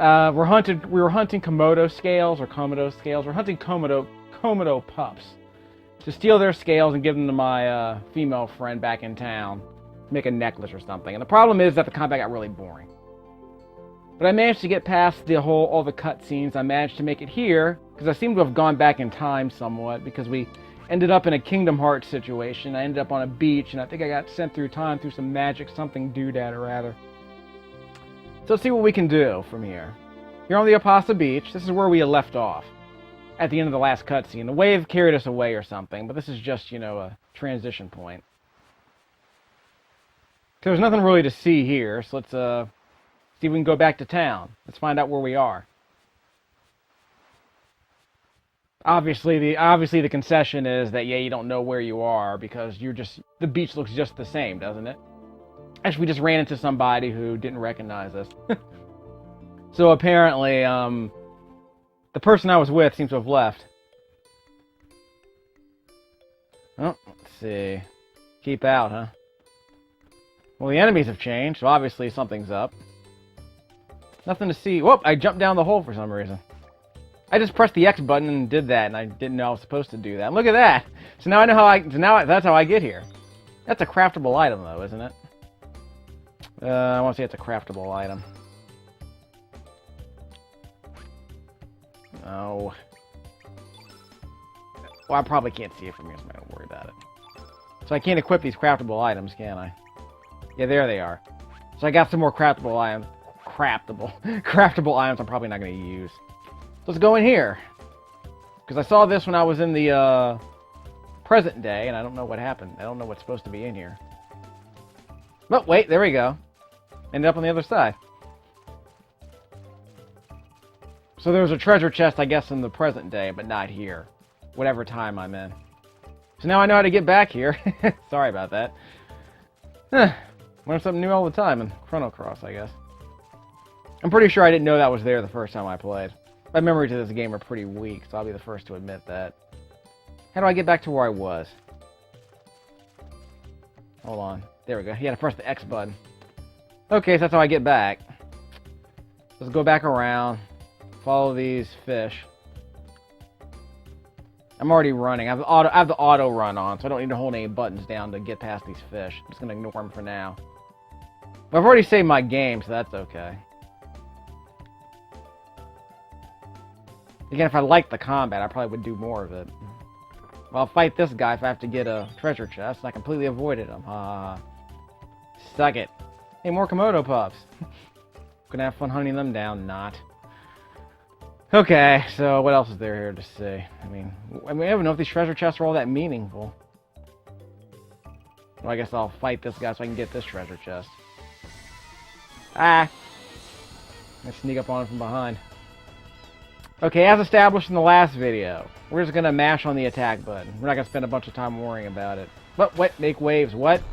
We were hunting Komodo scales or Komodo scales. We're hunting Komodo pups to steal their scales and give them to my female friend back in town, make a necklace or something. And the problem is that the combat got really boring. But I managed to get past all the cutscenes. I managed to make it here because I seem to have gone back in time somewhat because we ended up in a Kingdom Hearts situation. I ended up on a beach, and I think I got sent through time through some magic something doodad or rather. So let's see what we can do from here. Here on the Opasa Beach, this is where we had left off at the end of the last cutscene. The wave carried us away or something, but this is just, a transition point. There's nothing really to see here, so let's see if we can go back to town. Let's find out where we are. Obviously the concession is that, yeah, you don't know where you are because the beach looks just the same, doesn't it? Actually, we just ran into somebody who didn't recognize us. So apparently, the person I was with seems to have left. Oh, let's see. Keep out, huh? Well, the enemies have changed, so obviously something's up. Nothing to see. Whoop! I jumped down the hole for some reason. I just pressed the X button and did that, and I didn't know I was supposed to do that. Look at that! So now I know how that's how I get here. That's a craftable item, though, isn't it? I want to say it's a craftable item. Oh. Well, I probably can't see it from here, so I'm not going to worry about it. So I can't equip these craftable items, can I? Yeah, there they are. So I got some more craftable items. Craftable items I'm probably not going to use. So let's go in here. Because I saw this when I was in the present day, and I don't know what happened. I don't know what's supposed to be in here. Oh, wait, there we go. Ended up on the other side. So there was a treasure chest, I guess, in the present day, but not here. Whatever time I'm in. So now I know how to get back here. Sorry about that. Learn something new all the time in Chrono Cross, I guess. I'm pretty sure I didn't know that was there the first time I played. My memories of this game are pretty weak, so I'll be the first to admit that. How do I get back to where I was? Hold on. There we go. You gotta press the X button. Okay, so that's how I get back. Let's go back around. Follow these fish. I'm already running. I have the auto run on, so I don't need to hold any buttons down to get past these fish. I'm just gonna ignore them for now. But I've already saved my game, so that's okay. Again, if I liked the combat, I probably would do more of it. Well, I'll fight this guy if I have to get a treasure chest, and I completely avoided him. Suck it. Hey, more Komodo pups. Gonna have fun hunting them down, not. Okay, so what else is there here to see? I mean, I don't know if these treasure chests are all that meaningful. Well, I guess I'll fight this guy so I can get this treasure chest. Ah! I sneak up on him from behind. Okay, as established in the last video, we're just gonna mash on the attack button. We're not gonna spend a bunch of time worrying about it. What? Make waves, what?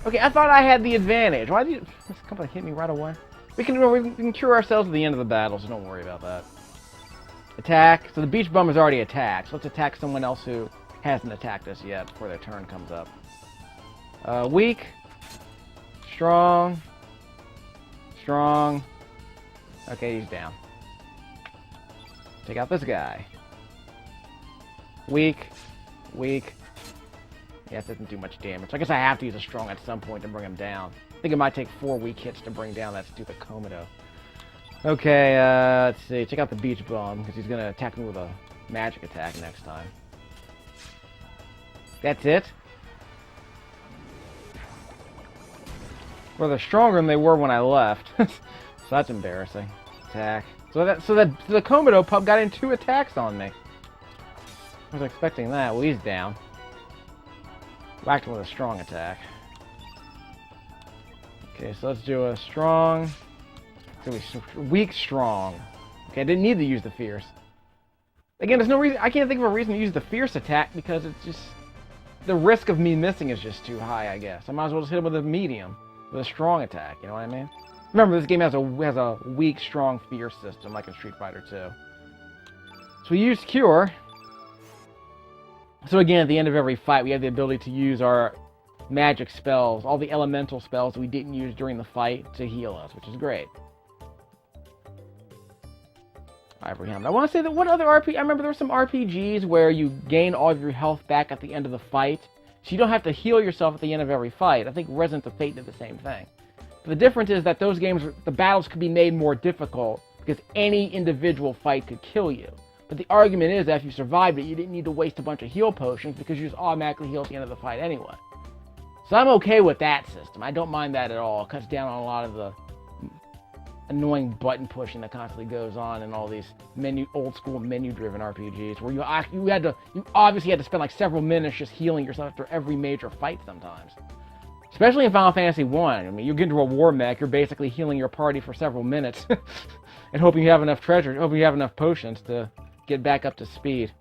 Okay, I thought I had the advantage. Why did this company hit me right away? We can cure ourselves at the end of the battle, so don't worry about that. Attack. So the beach bum is already attacked. So let's attack someone else who hasn't attacked us yet before their turn comes up. Weak. Strong. Strong. Okay, he's down. Take out this guy. Weak. Weak. Yeah, that doesn't do much damage. I guess I have to use a strong at some point to bring him down. I think it might take 4 weak hits to bring down that stupid Komodo. Okay, let's see. Check out the beach bum, because he's going to attack me with a magic attack next time. That's it? Well, they're stronger than they were when I left. So that's embarrassing. Attack. So the Komodo pup got in 2 attacks on me. I was expecting that. Well, he's down. Whacked him with a strong attack. Okay, so let's do a strong... Weak, strong. Okay, I didn't need to use the fierce. Again, there's no reason... I can't think of a reason to use the fierce attack because it's just... The risk of me missing is just too high, I guess. I might as well just hit him with a medium. With a strong attack, you know what I mean? Remember, this game has a weak, strong, fierce system, like in Street Fighter 2. So we used Cure. So again, at the end of every fight, we have the ability to use our magic spells, all the elemental spells that we didn't use during the fight, to heal us, which is great. Ivory helmet. I want to say that what other RPG... I remember there were some RPGs where you gain all of your health back at the end of the fight. So you don't have to heal yourself at the end of every fight. I think Resident of Fate did the same thing. But the difference is that those games, the battles could be made more difficult because any individual fight could kill you. But the argument is that if you survived it, you didn't need to waste a bunch of heal potions because you just automatically heal at the end of the fight anyway. So I'm okay with that system. I don't mind that at all. It cuts down on a lot of the annoying button pushing that constantly goes on in all these old school menu-driven RPGs where you obviously had to spend like several minutes just healing yourself after every major fight sometimes. Especially in Final Fantasy 1. I mean, you get into a war mech, you're basically healing your party for several minutes and hoping you have enough treasure, hoping you have enough potions to get back up to speed.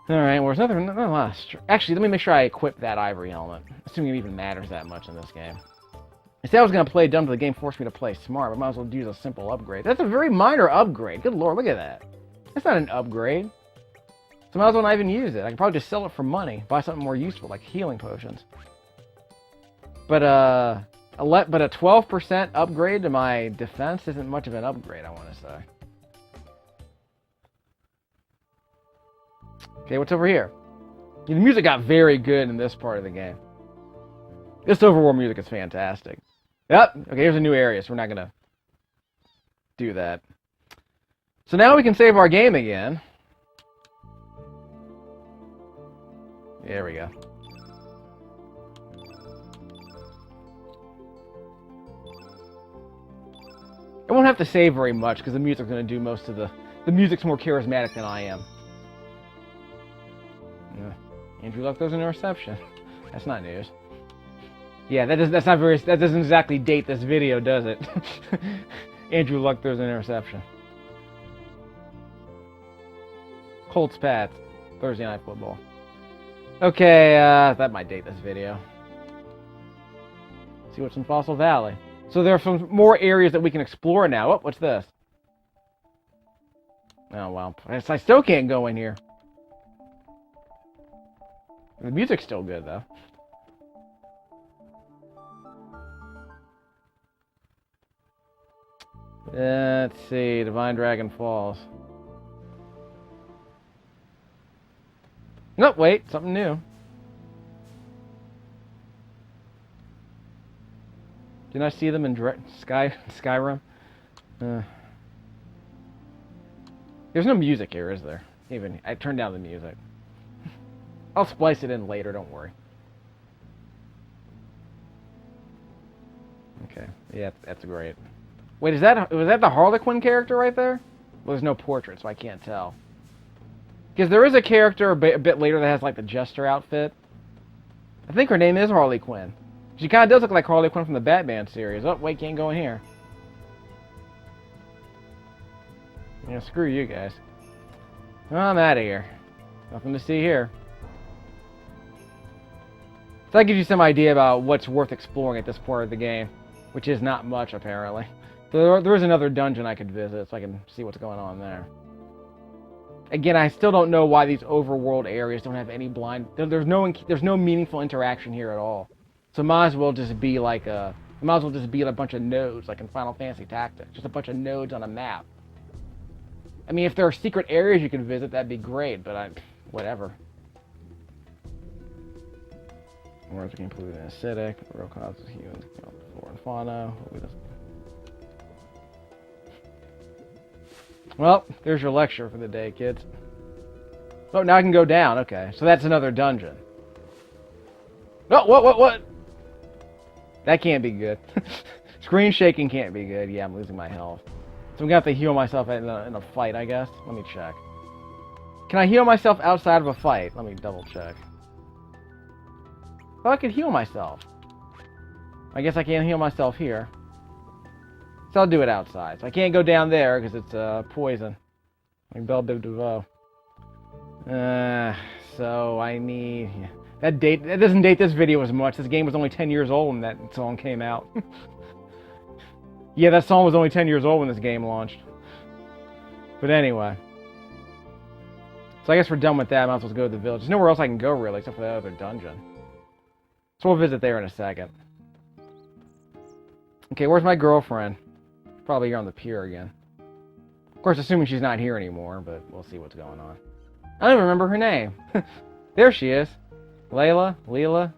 Alright, well, there's another last... Actually, let me make sure I equip that ivory helmet, assuming it even matters that much in this game. I said I was going to play dumb, but the game forced me to play smart, but I might as well use a simple upgrade. That's a very minor upgrade. Good lord, look at that. That's not an upgrade. So I might as well not even use it. I could probably just sell it for money, buy something more useful, like healing potions. But a 12% upgrade to my defense isn't much of an upgrade, I want to say. Okay, what's over here? The music got very good in this part of the game. This overworld music is fantastic. Yep, okay, here's a new area, so we're not going to do that. So now we can save our game again. There we go. I won't have to save very much, because the music's going to do most of the... The music's more charismatic than I am. Andrew Luck, there's an interception. That's not news. Yeah, that doesn't exactly date this video, does it? Andrew Luck, there's an interception. Colts Pats, Thursday Night Football. Okay, that might date this video. Let's see what's in Fossil Valley. So there are some more areas that we can explore now. Oh, what's this? Oh, well, I still can't go in here. The music's still good, though. Let's see, Divine Dragon Falls. No, wait, something new. Didn't I see them in Skyrim? There's no music here, is there? Even I turned down the music. I'll splice it in later, don't worry. Okay, yeah, that's great. Wait, was that the Harlequin character right there? Well, there's no portrait, so I can't tell. Because there is a character a bit later that has, like, the Jester outfit. I think her name is Harley Quinn. She kind of does look like Harley Quinn from the Batman series. Oh, wait, can't go in here. Yeah, screw you guys. Well, I'm out of here. Nothing to see here. So that gives you some idea about what's worth exploring at this part of the game, which is not much, apparently. So there is another dungeon I could visit, so I can see what's going on there. Again, I still don't know why these overworld areas don't have any blind... There's no meaningful interaction here at all. So it might as well just be like a... It might as well just be a bunch of nodes, like in Final Fantasy Tactics. Just a bunch of nodes on a map. I mean, if there are secret areas you can visit, that'd be great, but whatever. Words can include an acidic, real causes human, flora and fauna. Well, there's your lecture for the day, kids. Oh, now I can go down. Okay, so that's another dungeon. Oh, what? That can't be good. Screen shaking can't be good. Yeah, I'm losing my health. So I'm gonna have to heal myself in a fight, I guess. Let me check. Can I heal myself outside of a fight? Let me double check. Oh, I could heal myself. I guess I can't heal myself here. So I'll do it outside. So I can't go down there because it's poison. Like Belle Biv DeVoe. So I need... That doesn't date this video as much. This game was only 10 years old when that song came out. Yeah, that song was only 10 years old when this game launched. But anyway. So I guess we're done with that. I might as well go to the village. There's nowhere else I can go, really, except for that other dungeon. So we'll visit there in a second. Okay, where's my girlfriend? Probably here on the pier again. Of course, assuming she's not here anymore, but we'll see what's going on. I don't even remember her name. There she is. Layla? Leela?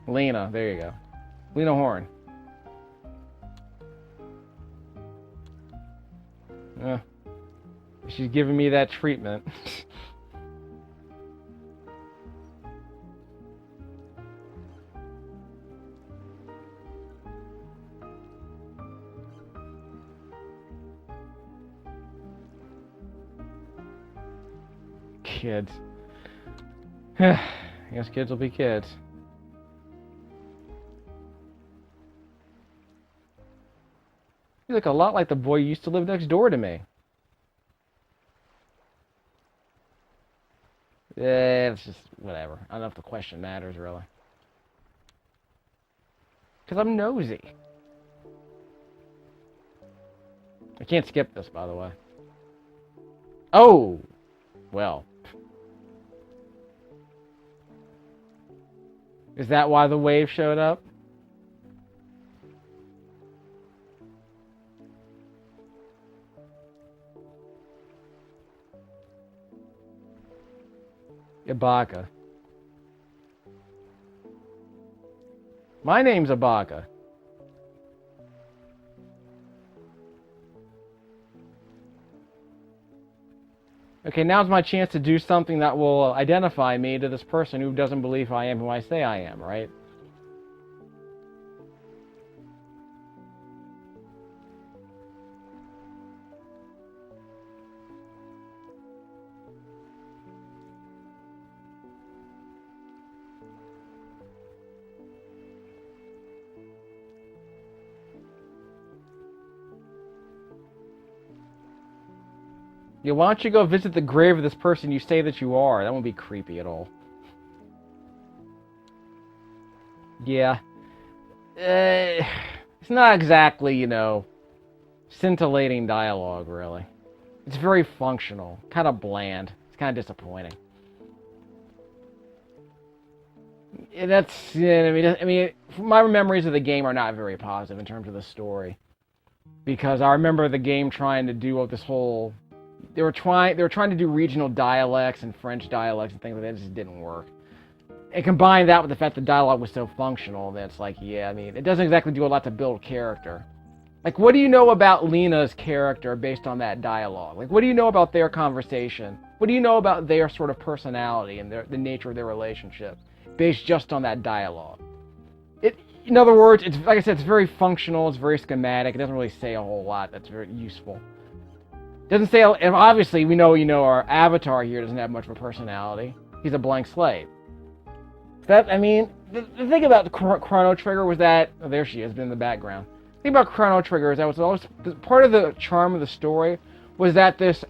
Lena, there you go. Lena Horne. She's giving me that treatment. Kids. I guess kids will be kids. You look a lot like the boy who used to live next door to me. It's just whatever. I don't know if the question matters, really. Because I'm nosy. I can't skip this, by the way. Oh! Well. Is that why the wave showed up? Ibaka. My name's Ibaka. Okay, now's my chance to do something that will identify me to this person who doesn't believe I am who I say I am, right? Yeah, why don't you go visit the grave of this person you say that you are? That won't be creepy at all. Yeah. It's not exactly, you know, scintillating dialogue, really. It's very functional. Kind of bland. It's kind of disappointing. And that's, yeah, I mean, my memories of the game are not very positive in terms of the story. Because I remember the game trying to do this whole... They were trying to do regional dialects and French dialects and things like that. It just didn't work. And combine that with the fact the dialogue was so functional that it's like, yeah, I mean, it doesn't exactly do a lot to build character. Like, what do you know about Lena's character based on that dialogue? Like, what do you know about their conversation? What do you know about their sort of personality and the nature of their relationship based just on that dialogue? In other words, it's like I said, it's very functional, it's very schematic. It doesn't really say a whole lot that's very useful. Doesn't say, and obviously we know, our avatar here doesn't have much of a personality. He's a blank slate. That, I mean, the thing about Chrono Trigger was that, oh, there she is, been in the background. The thing about Chrono Trigger is that was always, part of the charm of the story was that this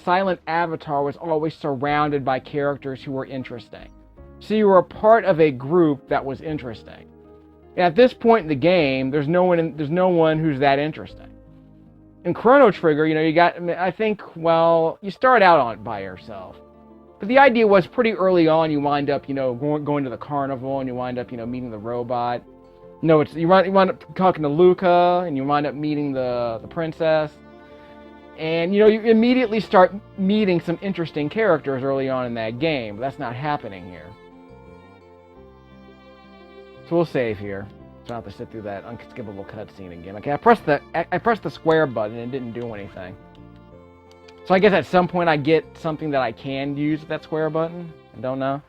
silent avatar was always surrounded by characters who were interesting. So you were a part of a group that was interesting. And at this point in the game, there's no one who's that interesting. In Chrono Trigger, you got, I think, well, you start out on it by yourself. But the idea was pretty early on, you wind up, going to the carnival, and you wind up, meeting the robot. You wind up talking to Luca, and you wind up meeting the princess. And, you immediately start meeting some interesting characters early on in that game. But that's not happening here. So we'll save here. So I don't have to sit through that unskippable cutscene again. Okay, I pressed the square button and it didn't do anything. So I guess at some point I get something that I can use with that square button. I don't know.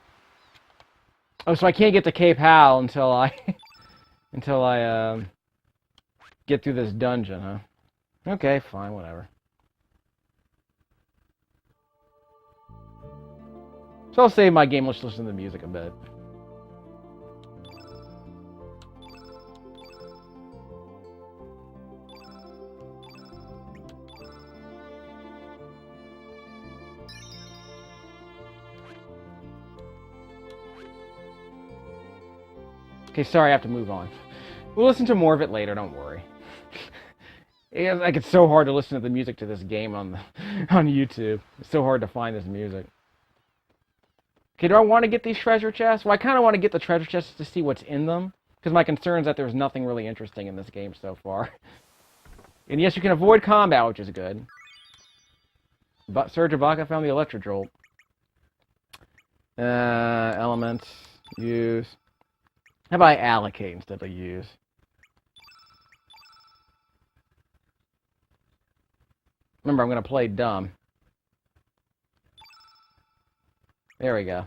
Oh, so I can't get to Cape Hal until I get through this dungeon, huh? Okay, fine, whatever. So I'll save my game. Let's listen to the music a bit. Okay, sorry, I have to move on. We'll listen to more of it later, don't worry. It's so hard to listen to the music to this game on YouTube. It's so hard to find this music. Okay, do I want to get these treasure chests? Well, I kind of want to get the treasure chests to see what's in them. because my concern is that there's nothing really interesting in this game so far. And yes, you can avoid combat, which is good. But Surge of Baka found the Electrojolt. Elements. Use. How about I allocate instead of use? Remember, I'm going to play dumb. There we go.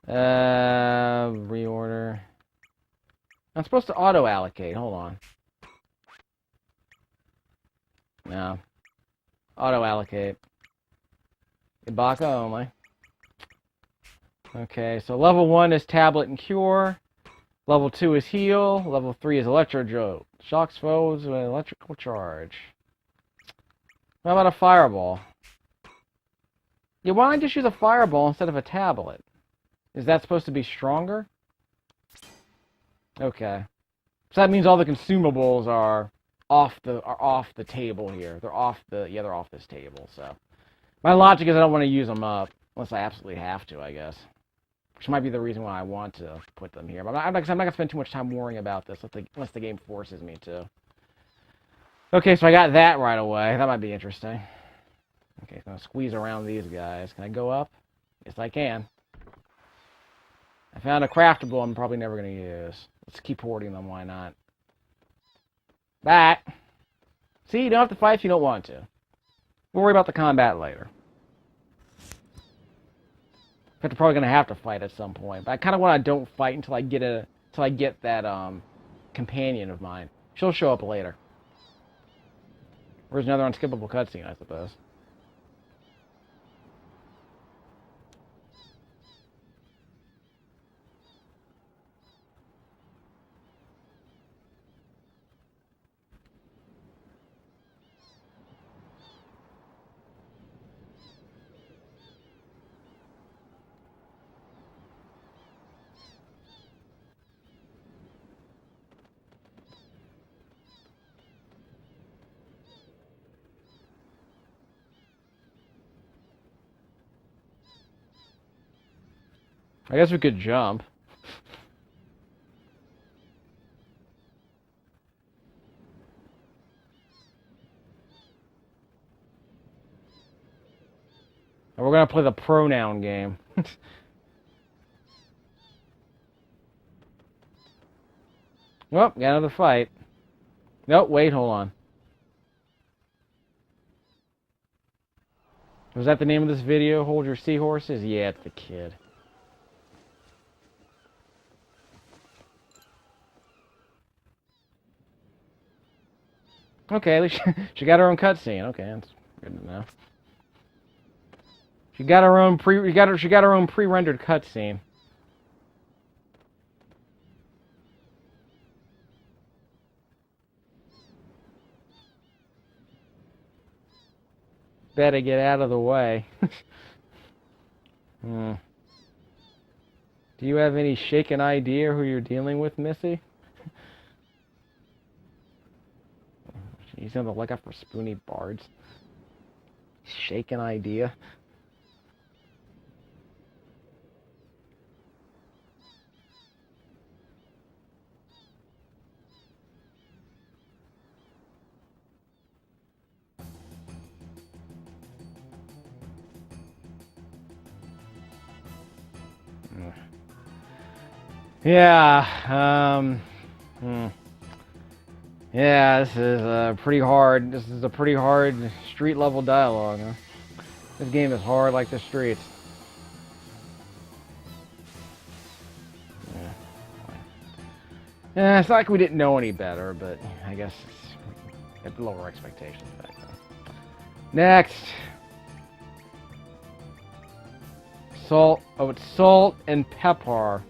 Reorder. I'm supposed to auto-allocate. Hold on. No. Auto-allocate. Ibaka only. Okay, so level 1 is Tablet and Cure. Level 2 is Heal. Level 3 is Electrojolt. Shocks foes with an electrical charge. How about a Fireball? Yeah, why don't I just use a Fireball instead of a Tablet? Is that supposed to be stronger? Okay. So that means all the consumables are off the table here. They're off this table, so. My logic is I don't want to use them up unless I absolutely have to, I guess. Which might be the reason why I want to put them here. But I'm not going to spend too much time worrying about this unless the game forces me to. Okay, so I got that right away. That might be interesting. Okay, so I'm going to squeeze around these guys. Can I go up? Yes, I can. I found a craftable I'm probably never going to use. Let's keep hoarding them, why not? Back! See, you don't have to fight if you don't want to. We'll worry about the combat later. I'm probably going to have to fight at some point, but I kind of want to don't fight until I get that companion of mine. She'll show up later. Where's another unskippable cutscene, I suppose. I guess we could jump. And we're going to play the pronoun game. Well, got another fight. Nope, wait, hold on. Was that the name of this video? Hold your seahorses? Yeah, it's the kid. Okay, at least she got her own cutscene. Okay, that's good to know. She got her own pre-rendered cutscene. Better get out of the way. Do you have any shaken idea who you're dealing with, Missy? He's on the lookout for spoony bards. Shaken idea. Yeah, yeah, this is a pretty hard street level dialogue, huh? This game is hard like the streets. Yeah, it's not like we didn't know any better, but I guess we had lower expectations back then. Next. Salt. Oh, it's salt and pepper.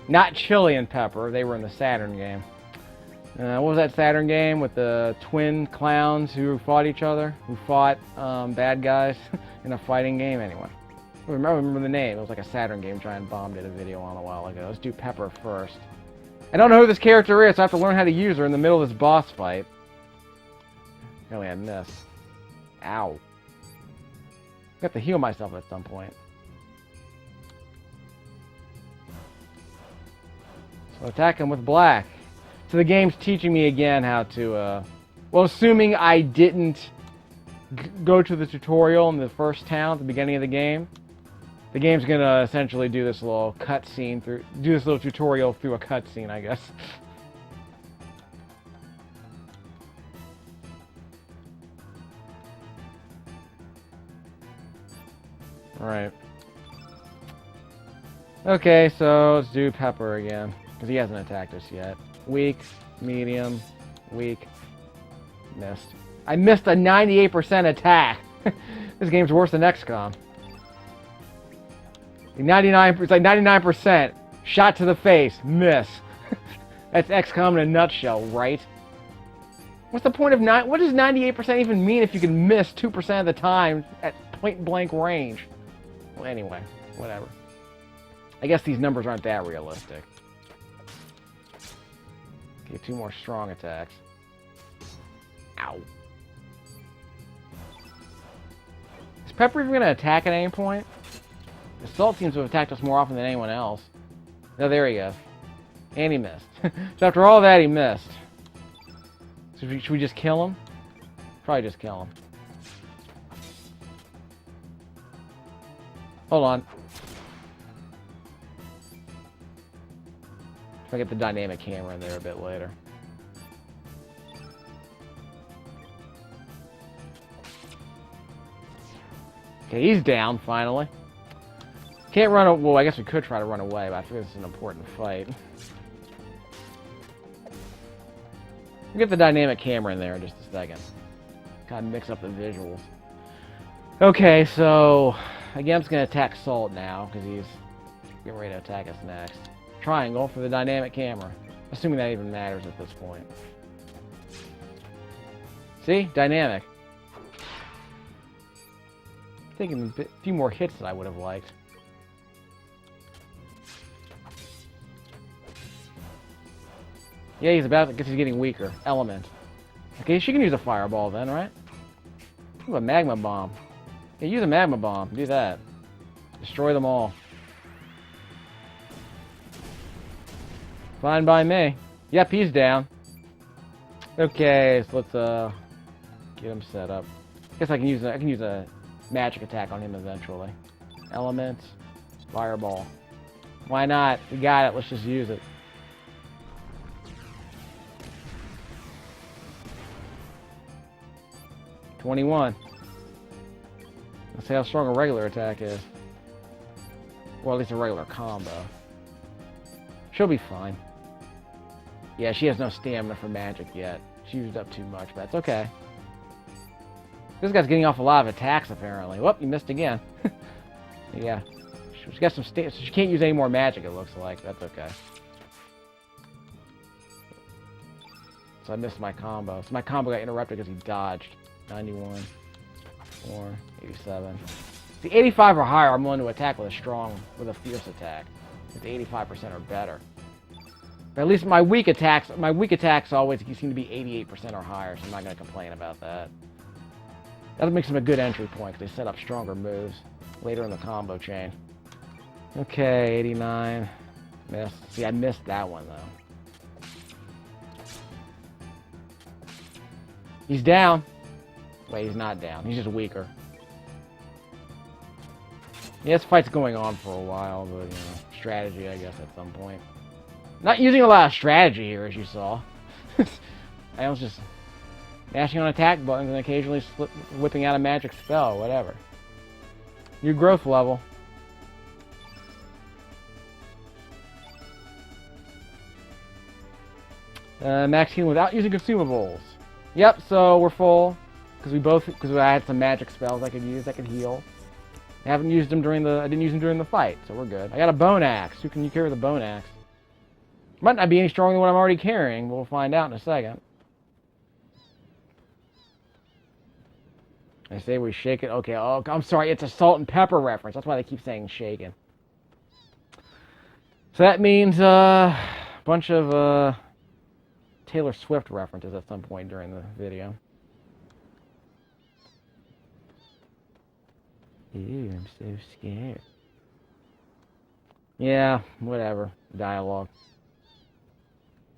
Not chili and pepper. They were in the Saturn game. What was that Saturn game with the twin clowns who fought each other? Who fought bad guys in a fighting game? Anyway. I remember the name. It was like a Saturn game Giant Bomb did a video on a while ago. Let's do Pepper first. I don't know who this character is, so I have to learn how to use her in the middle of this boss fight. Apparently I missed. Ow. I have to heal myself at some point. So attack him with black. So the game's teaching me again how to, well, assuming I didn't go to the tutorial in the first town at the beginning of the game's gonna essentially do this little cutscene do this little tutorial through a cutscene, I guess. Alright. Okay, so let's do Pepper again, because he hasn't attacked us yet. Weak, medium, weak, missed. I missed a 98% attack. This game's worse than XCOM. 99, it's like 99%. Shot to the face, miss. That's XCOM in a nutshell, right? What's the point of what does 98% even mean if you can miss 2% of the time at point blank range? Well, anyway, whatever. I guess these numbers aren't that realistic. Okay, 2 more strong attacks. Ow. Is Pepper even going to attack at any point? The Salt seems to have attacked us more often than anyone else. No, there he goes. And he missed. So after all that, he missed. So should we just kill him? Probably just kill him. Hold on. I'll get the dynamic camera in there a bit later. Okay, he's down, finally. Can't run away. Well, I guess we could try to run away, but I think this is an important fight. We'll get the dynamic camera in there in just a second. Gotta mix up the visuals. Okay, so again, I'm just gonna attack Salt now, because he's getting ready to attack us next. Triangle for the dynamic camera. Assuming that even matters at this point. See? Dynamic. Taking a few more hits than I would have liked. Yeah, he's about to, because he's getting weaker. Element. Okay, she can use a fireball then, right? Ooh, a magma bomb. Yeah, use a magma bomb. Do that. Destroy them all. Fine by me. Yep, he's down. Okay, so let's get him set up. Guess I can use a magic attack on him eventually. Element, fireball. Why not? We got it. Let's just use it. $21. Let's see how strong a regular attack is. Well, at least a regular combo. She'll be fine. Yeah, she has no stamina for magic yet. She used up too much, but that's okay. This guy's getting off a lot of attacks, apparently. Whoop, you missed again. Yeah. She's got some stamina, so she can't use any more magic, it looks like. That's okay. So I missed my combo. So my combo got interrupted because he dodged. 91, 4, 87. The 85 or higher, I'm willing to attack with a fierce attack. It's 85% or better. But at least my weak attacks always seem to be 88% or higher, so I'm not going to complain about that. That makes them a good entry point, because they set up stronger moves later in the combo chain. Okay, 89. Missed. See, I missed that one, though. He's down. Wait, he's not down. He's just weaker. Yeah, this fight's going on for a while, but, you know, strategy, I guess, at some point. Not using a lot of strategy here, as you saw. I was just mashing on attack buttons and occasionally whipping out a magic spell, whatever. New growth level. Max healing without using consumables. Yep, so we're full. Because I had some magic spells I could use that could heal. I didn't use them during the fight, so we're good. I got a bone axe. Who can you carry with a bone axe? Might not be any stronger than what I'm already carrying, but we'll find out in a second. I say we shake it. Okay, oh, I'm sorry, it's a salt and pepper reference. That's why they keep saying shaken. So that means a bunch of Taylor Swift references at some point during the video. Ew, I'm so scared. Yeah, whatever. Dialogue.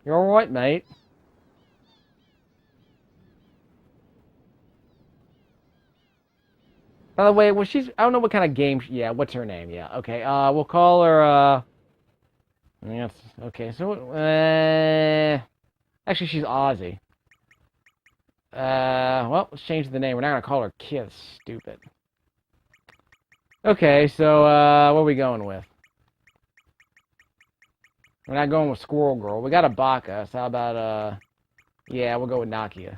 You're alright, mate. By the way, I don't know what kind of game, yeah, what's her name? Yeah, okay, we'll call her, yes, okay, so, actually, she's Aussie. Well, let's change the name. We're not gonna call her Kith, stupid. Okay, so, what are we going with? We're not going with Squirrel Girl. We got a Baka, so how about, yeah, we'll go with Nakia.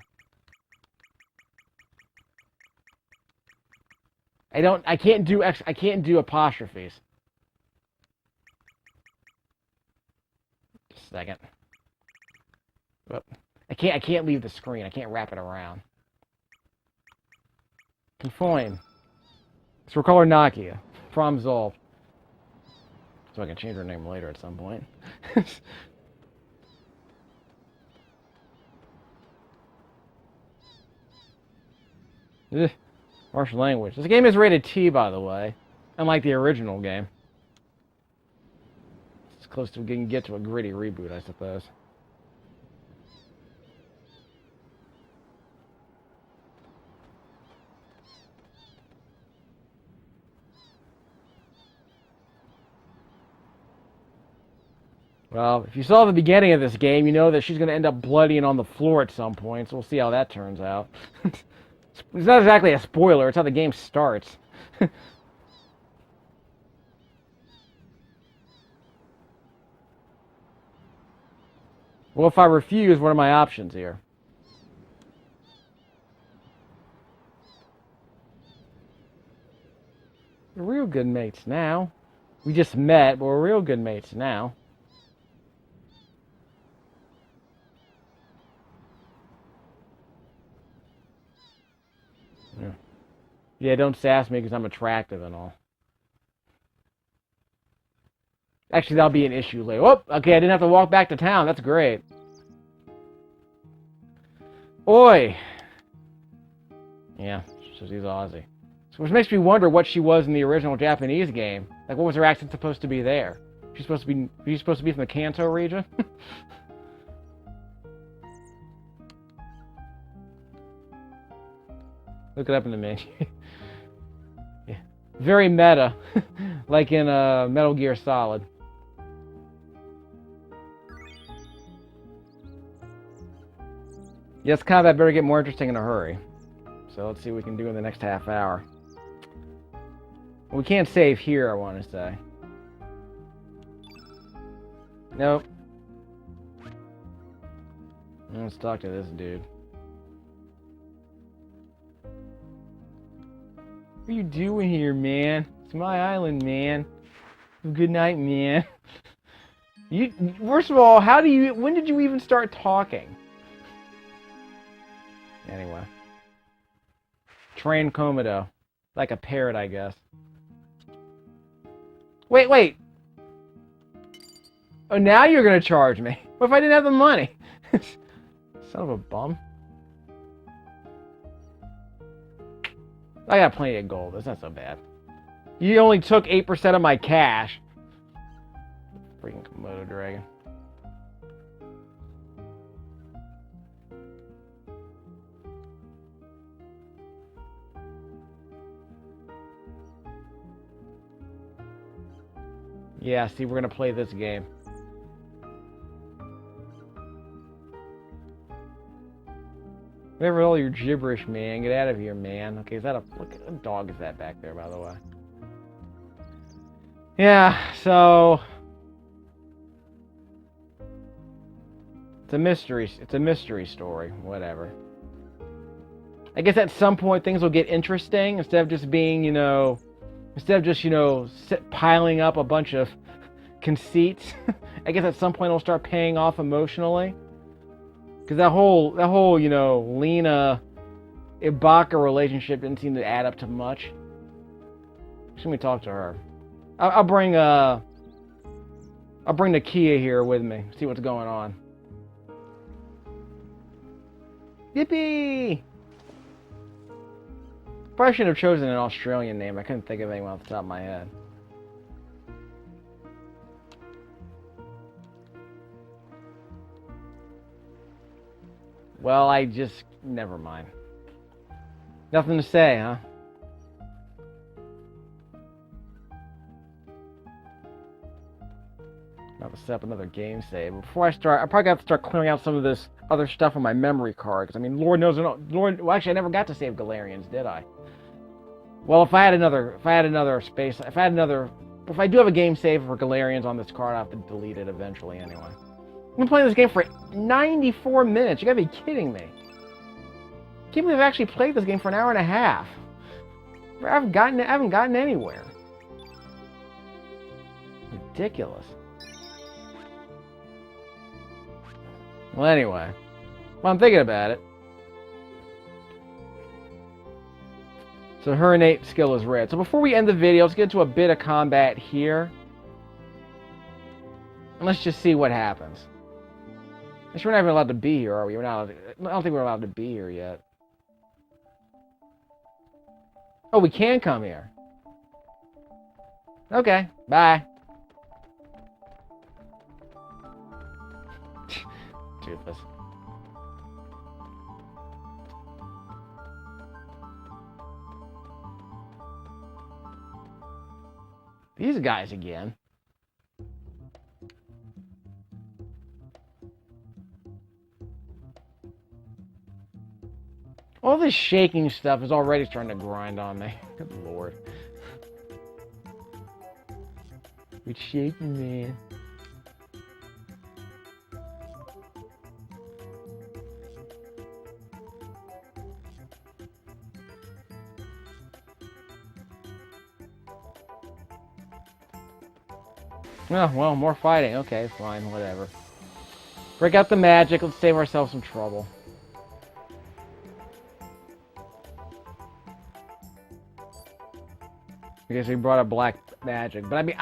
I can't do apostrophes. Just a second. Whoop. I can't leave the screen. I can't wrap it around. Conform. So we'll call her Nakia. From Zolf. So I can change her name later at some point. Ugh. Harsh language. This game is rated T, by the way. Unlike the original game. It's close to getting to a gritty reboot, I suppose. Well, if you saw the beginning of this game, you know that she's going to end up bloodying on the floor at some point, so we'll see how that turns out. It's not exactly a spoiler, it's how the game starts. Well, if I refuse, what are my options here? We're real good mates now. We just met, but we're real good mates now. Yeah, don't sass me because I'm attractive and all. Actually, that'll be an issue later. Oh, okay, I didn't have to walk back to town. That's great. Oi! Yeah, so she's Aussie. So which makes me wonder what she was in the original Japanese game. Like, what was her accent supposed to be there? She's supposed to be from the Kanto region? Look it up in the menu. Yeah. Very meta. Like in Metal Gear Solid. Yes, combat better get more interesting in a hurry. So let's see what we can do in the next half hour. We can't save here, I want to say. Nope. Let's talk to this dude. What are you doing here, man? It's my island, man. Good night, man. First of all, when did you even start talking? Anyway. Train Komodo. Like a parrot, I guess. Wait. Oh, now you're gonna charge me. What if I didn't have the money? Son of a bum. I got plenty of gold. That's not so bad. You only took 8% of my cash. Freaking Komodo dragon. Yeah, see, we're gonna play this game. Whatever all your gibberish, man. Get out of here, man. Okay, is that what dog is that back there, by the way? Yeah, so it's a mystery story, whatever. I guess at some point things will get interesting instead of just being, piling up a bunch of conceits. I guess at some point it'll start paying off emotionally. Because that whole Lena Ibaka relationship didn't seem to add up to much. Let me talk to her. I'll bring Nakia here with me. See what's going on. Yippee! Probably should have chosen an Australian name. I couldn't think of anyone off the top of my head. Well, I just... Never mind. Nothing to say, huh? About to set up another game save. Before I start, I probably got to start clearing out some of this other stuff on my memory card. Because, I mean, Lord knows... Well, actually, I never got to save Galarians, did I? Well, if I had another space... If I do have a game save for Galarians on this card, I'll have to delete it eventually anyway. I've been playing this game for 94 minutes. You gotta be kidding me. I can't believe I've actually played this game for an hour and a half. I haven't gotten anywhere. Ridiculous. Well, anyway. Well, I'm thinking about it. So her innate skill is red. So before we end the video, let's get into a bit of combat here. And let's just see what happens. I guess we're not even allowed to be here, are we? We're not. I don't think we're allowed to be here yet. Oh, we can come here. Okay, bye. Toothless. These guys again. All this shaking stuff is already starting to grind on me. Good lord. It's shaking, man. Oh, well, more fighting. Okay, fine, whatever. Break out the magic. Let's save ourselves some trouble. I guess we brought up black magic, but I mean,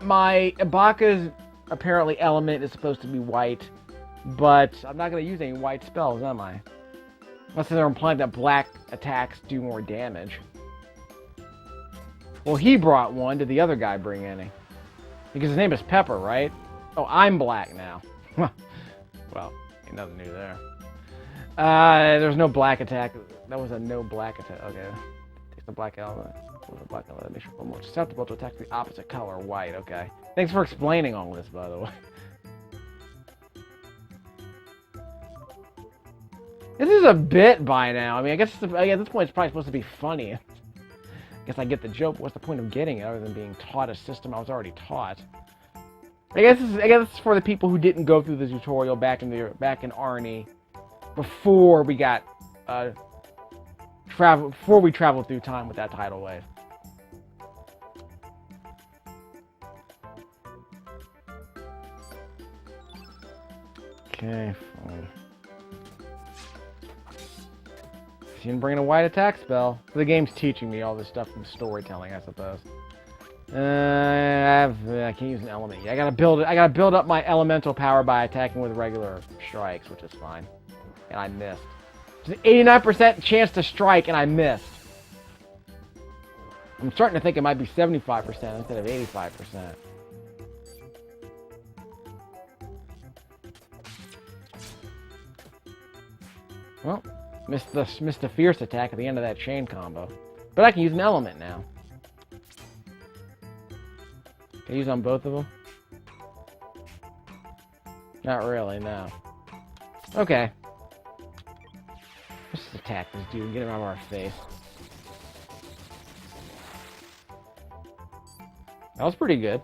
my Ibaka's apparently element is supposed to be white, but I'm not going to use any white spells, am I? Unless they're implying that black attacks do more damage. Well, he brought one. Did the other guy bring any? Because his name is Pepper, right? Oh, I'm black now. Well, ain't nothing new there. There's no black attack. That was a no black attack. Okay. Take the black element. The black element makes you more susceptible to attack the opposite color, white. Okay. Thanks for explaining all this, by the way. This is a bit by now. I mean, I guess at this point it's probably supposed to be funny. I guess I get the joke. What's the point of getting it other than being taught a system I was already taught? I guess this is for the people who didn't go through the tutorial back in Arnie before we got before we traveled through time with that tidal wave. Okay, fine. She didn't bring in a white attack spell. The game's teaching me all this stuff from storytelling, I suppose. I can't use an element yet. I gotta build up my elemental power by attacking with regular strikes, which is fine. And I missed. There's an 89% chance to strike, and I missed. I'm starting to think it might be 75% instead of 85%. Well, missed the fierce attack at the end of that chain combo. But I can use an element now. Can I use on both of them? Not really, no. Okay. Let's just attack this dude and get him out of our face. That was pretty good.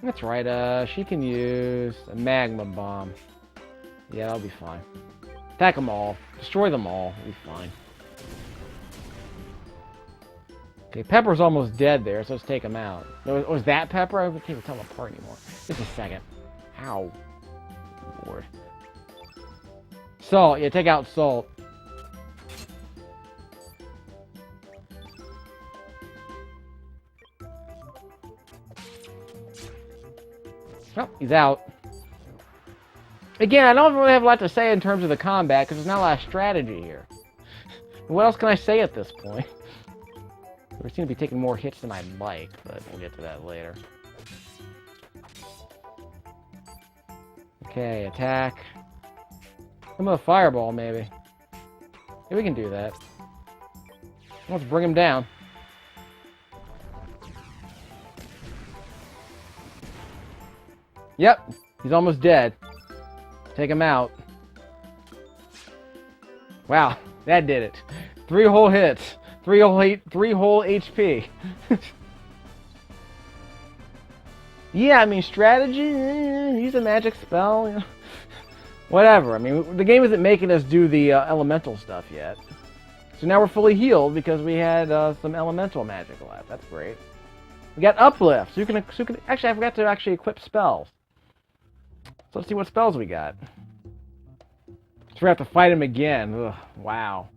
That's right, she can use a magma bomb. Yeah, that'll be fine. Attack them all. Destroy them all. It'll be fine. Okay, Pepper's almost dead there, so let's take him out. Was that Pepper? I can't even tell them apart anymore. Just a second. Ow. Lord. Salt. Yeah, take out Salt. Oh, he's out. Again, I don't really have a lot to say in terms of the combat, because there's not a lot of strategy here. What else can I say at this point? We seem to be taking more hits than I'd like, but we'll get to that later. Okay, attack. Some of a fireball, maybe. Yeah, we can do that. Let's bring him down. Yep, he's almost dead. Take him out. Wow, that did it. 3 whole hits. 3 whole HP. Yeah, I mean, strategy, use a magic spell, you know. Whatever. I mean, the game isn't making us do the elemental stuff yet. So now we're fully healed because we had some elemental magic left. That's great. We got uplift. So you can actually, I forgot to actually equip spells. So let's see what spells we got. So we have to fight him again. Ugh, wow.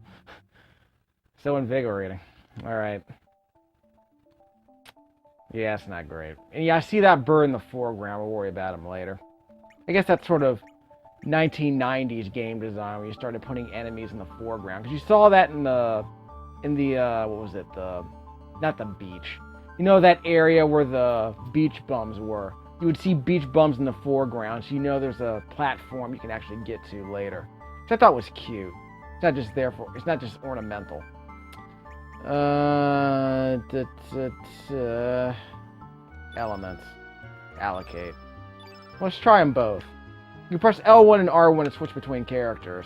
So invigorating. Alright. Yeah, it's not great. And yeah, I see that bird in the foreground. We'll worry about him later. I guess that's sort of 1990s game design where you started putting enemies in the foreground. Because you saw that in the what was it? Not the beach. You know that area where the beach bums were? You would see beach bums in the foreground, so you know there's a platform you can actually get to later. Which I thought was cute. It's not just there for, it's not just ornamental. Elements. Allocate. Let's try them both. You press L1 and R1 to switch between characters.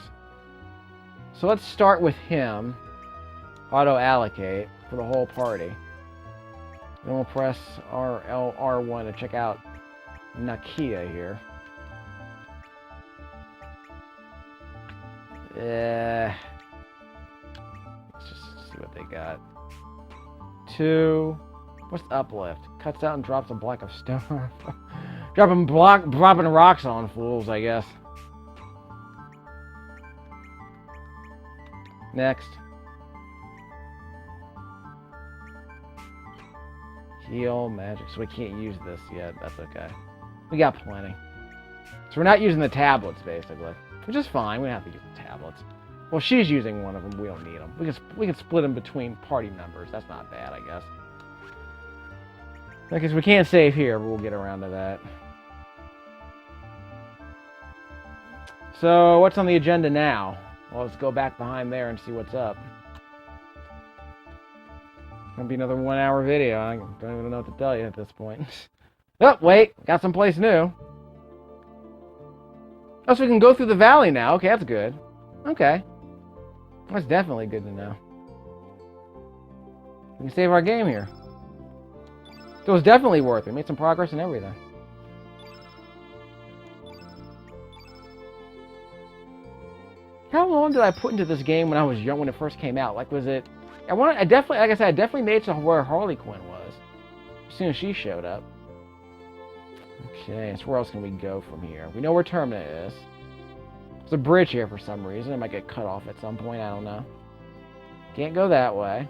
So let's start with him. Auto-allocate for the whole party. Then we'll press R1 to check out Nakia here. Let's just see what they got. 2. What's uplift? Cuts out and drops a block of stone. dropping rocks on fools, I guess. Next. Heal, magic. So we can't use this yet. That's okay. We got plenty. So we're not using the tablets, basically. Which is fine. We don't have to use the tablets. Well, she's using one of them. We don't need them. We can split them between party members. That's not bad, I guess. Because we can't save here, but we'll get around to that. So, what's on the agenda now? Well, let's go back behind there and see what's up. It's gonna be another 1-hour video. I don't even know what to tell you at this point. Oh, wait. Got someplace new. Oh, so we can go through the valley now. Okay, that's good. Okay. That's definitely good to know. We can save our game here. So it was definitely worth it. We made some progress and everything. How long did I put into this game when I was young, when it first came out? Like, was it... I definitely, like I said, I definitely made it to where Harley Quinn was. As soon as she showed up. Okay, so where else can we go from here? We know where Termina is. There's a bridge here for some reason. It might get cut off at some point, I don't know. Can't go that way.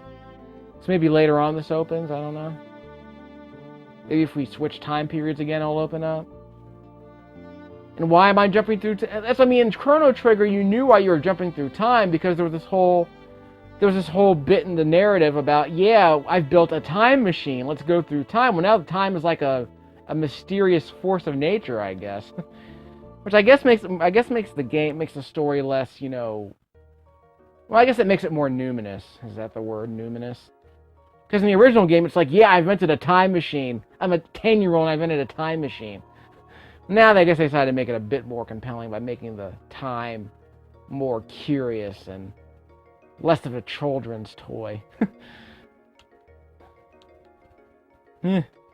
So maybe later on this opens, I don't know. Maybe if we switch time periods again, it'll open up. And why am I jumping through... That's what I mean, in Chrono Trigger, you knew why you were jumping through time, because there was this whole bit in the narrative about, yeah, I've built a time machine, let's go through time. Well, now the time is like a mysterious force of nature, I guess. Which I guess makes the story less, you know... Well, I guess it makes it more numinous. Is that the word, numinous? Because in the original game, it's like, yeah, I invented a time machine. I'm a 10-year-old and I invented a time machine. Now, I guess they decided to make it a bit more compelling by making the time more curious and less of a children's toy.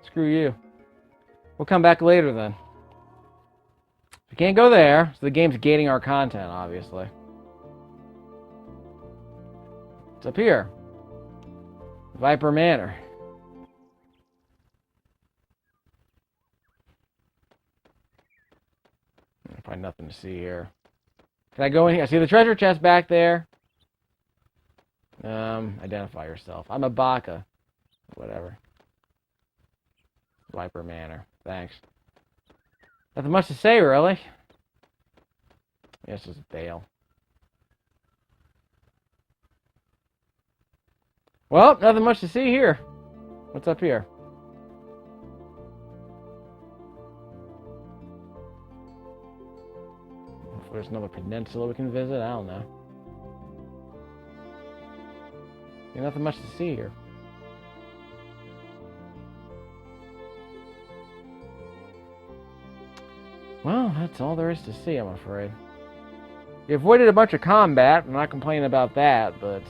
Screw you. We'll come back later then. We can't go there, so the game's gating our content, obviously. It's up here. Viper Manor. Probably nothing to see here. Can I go in here? I see the treasure chest back there. Identify yourself. I'm a Baka. Whatever. Viper Manor. Thanks. Nothing much to say, really. This is Bale. Well, nothing much to see here. What's up here? there's another peninsula we can visit. I don't know. There's nothing much to see here. Well, that's all there is to see, I'm afraid. You avoided a bunch of combat. I'm not complaining about that, but...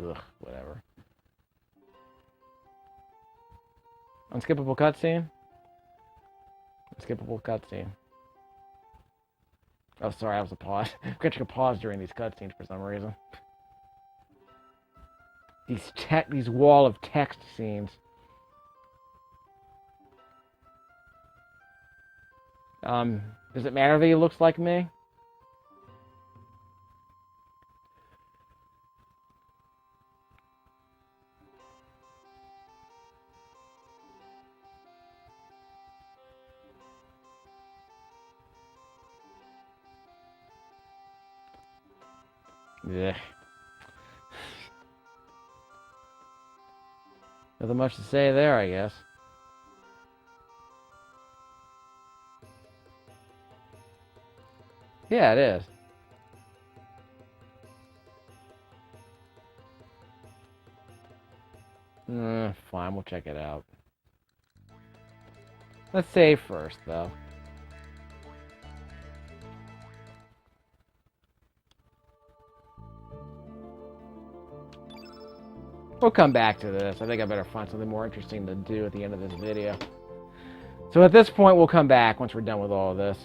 ugh, whatever. Unskippable cutscene? Unskippable cutscene. Oh, sorry, that was a pause. I'm catching a pause during these cutscenes for some reason. These wall of text scenes. Does it matter that he looks like me? Yeah. Nothing much to say there, I guess. Yeah, it is. Fine, we'll check it out. Let's save first, though. We'll come back to this. I think I better find something more interesting to do at the end of this video. So at this point, we'll come back once we're done with all of this.